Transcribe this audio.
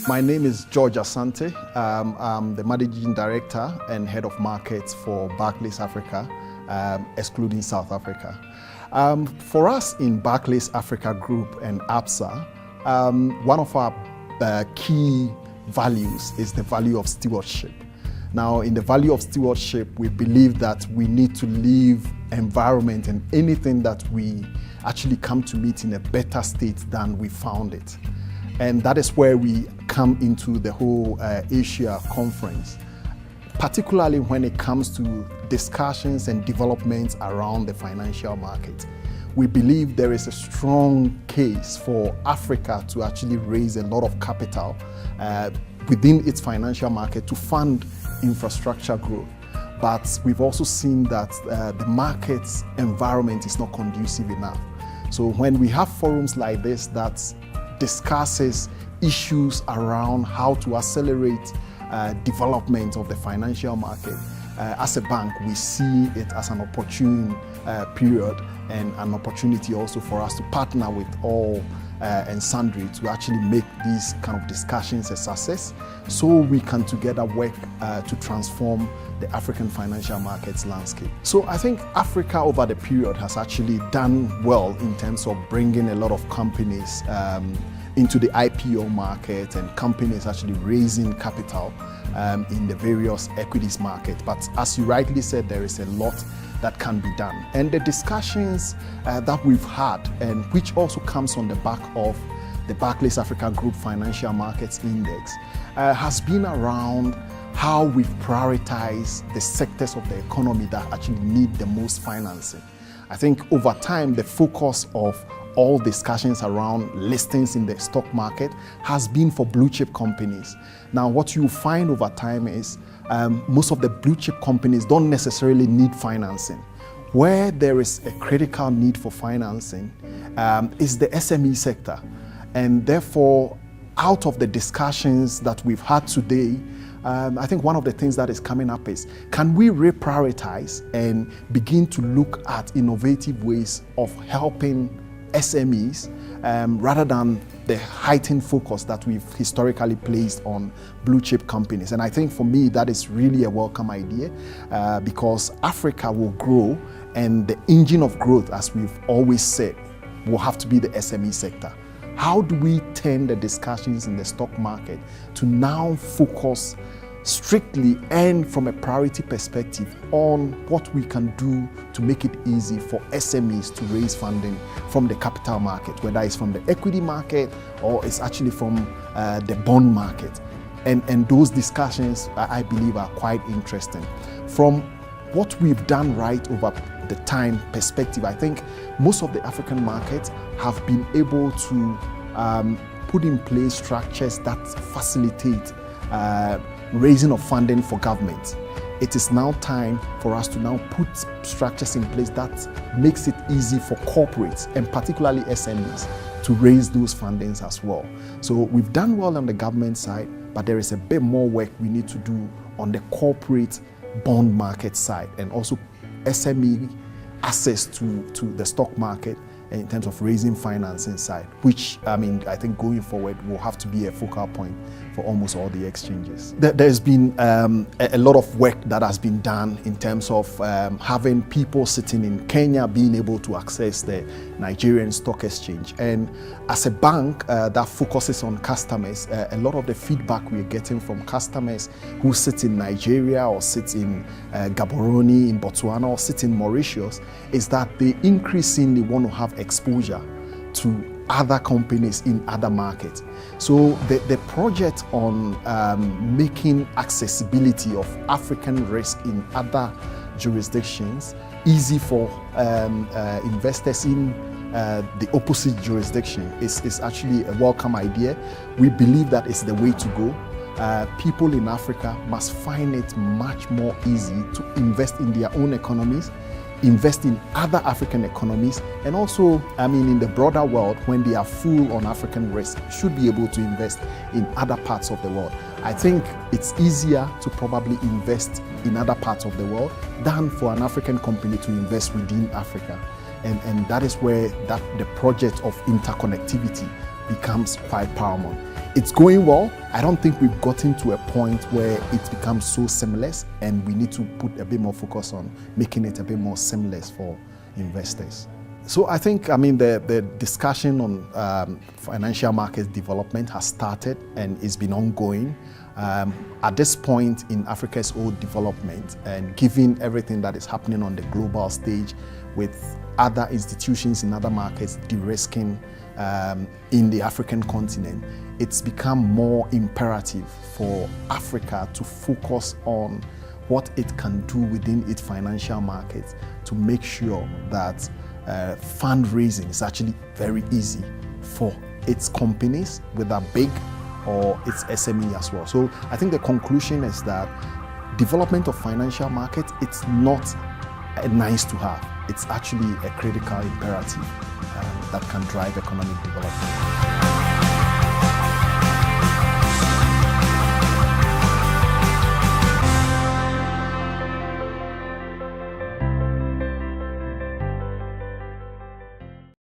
My name is George Asante. I'm the Managing Director and Head of Markets for Barclays Africa, excluding South Africa. For us in Barclays Africa Group and ASEA, one of our key values is the value of stewardship. Now, in the value of stewardship, we believe that we need to leave environment and anything that we actually come to meet in a better state than we found it. And that is where we come into the whole ASEA conference, particularly when it comes to discussions and developments around the financial market. We believe there is a strong case for Africa to actually raise a lot of capital within its financial market to fund infrastructure growth. But we've also seen that the market's environment is not conducive enough. So when we have forums like this that discusses issues around how to accelerate development of the financial market, as a bank, we see it as an opportune period and an opportunity also for us to partner with all and sundry to actually make these kind of discussions a success, so we can together work to transform the African financial markets landscape. So I think Africa over the period has actually done well in terms of bringing a lot of companies into the IPO market and companies actually raising capital in the various equities market. But as you rightly said, there is a lot that can be done. And the discussions that we've had, and which also comes on the back of the Barclays Africa Group Financial Markets Index, has been around how we've prioritized the sectors of the economy that actually need the most financing. I think over time, the focus of all discussions around listings in the stock market has been for blue chip companies. Now, what you find over time is most of the blue chip companies don't necessarily need financing. Where there is a critical need for financing is the SME sector. And therefore, out of the discussions that we've had today, I think one of the things that is coming up is, can we reprioritize and begin to look at innovative ways of helping SMEs rather than the heightened focus that we've historically placed on blue chip companies. And I think for me, that is really a welcome idea because Africa will grow, and the engine of growth, as we've always said, will have to be the SME sector. How do we turn the discussions in the stock market to now focus strictly and from a priority perspective on what we can do to make it easy for SMEs to raise funding from the capital market, whether it's from the equity market or it's actually from the bond market. And those discussions, I believe, are quite interesting. From what we've done right over the time perspective, I think most of the African markets have been able to put in place structures that facilitate raising of funding for government. It is now time for us to now put structures in place that makes it easy for corporates and particularly SMEs to raise those fundings as well. So we've done well on the government side, but there is a bit more work we need to do on the corporate bond market side and also SME access to the stock market in terms of raising financing side, which I think going forward will have to be a focal point for almost all the exchanges. There's been a lot of work that has been done in terms of having people sitting in Kenya being able to access the Nigerian Stock Exchange. And as a bank that focuses on customers, a lot of the feedback we're getting from customers who sit in Nigeria or sit in Gaborone, in Botswana, or sit in Mauritius is that they increasingly want to have exposure to other companies in other markets. So the project on making accessibility of African risk in other jurisdictions easy for investors in the opposite jurisdiction is actually a welcome idea. We believe that is the way to go. People in Africa must find it much more easy to invest in their own economies, invest in other African economies, and also, in the broader world, when they are full on African risk, should be able to invest in other parts of the world. I think it's easier to probably invest in other parts of the world than for an African company to invest within Africa. And that is where the project of interconnectivity becomes quite paramount. It's going well. I don't think we've gotten to a point where it becomes so seamless, and we need to put a bit more focus on making it a bit more seamless for investors. So I think, the discussion on financial markets development has started and it's been ongoing. At this point in Africa's old development, and given everything that is happening on the global stage with other institutions in other markets de-risking in the African continent, it's become more imperative for Africa to focus on what it can do within its financial markets to make sure that fundraising is actually very easy for its companies, whether big or its SME as well. So I think the conclusion is that development of financial markets, it's not a nice to have. It's actually a critical imperative that can drive economic development.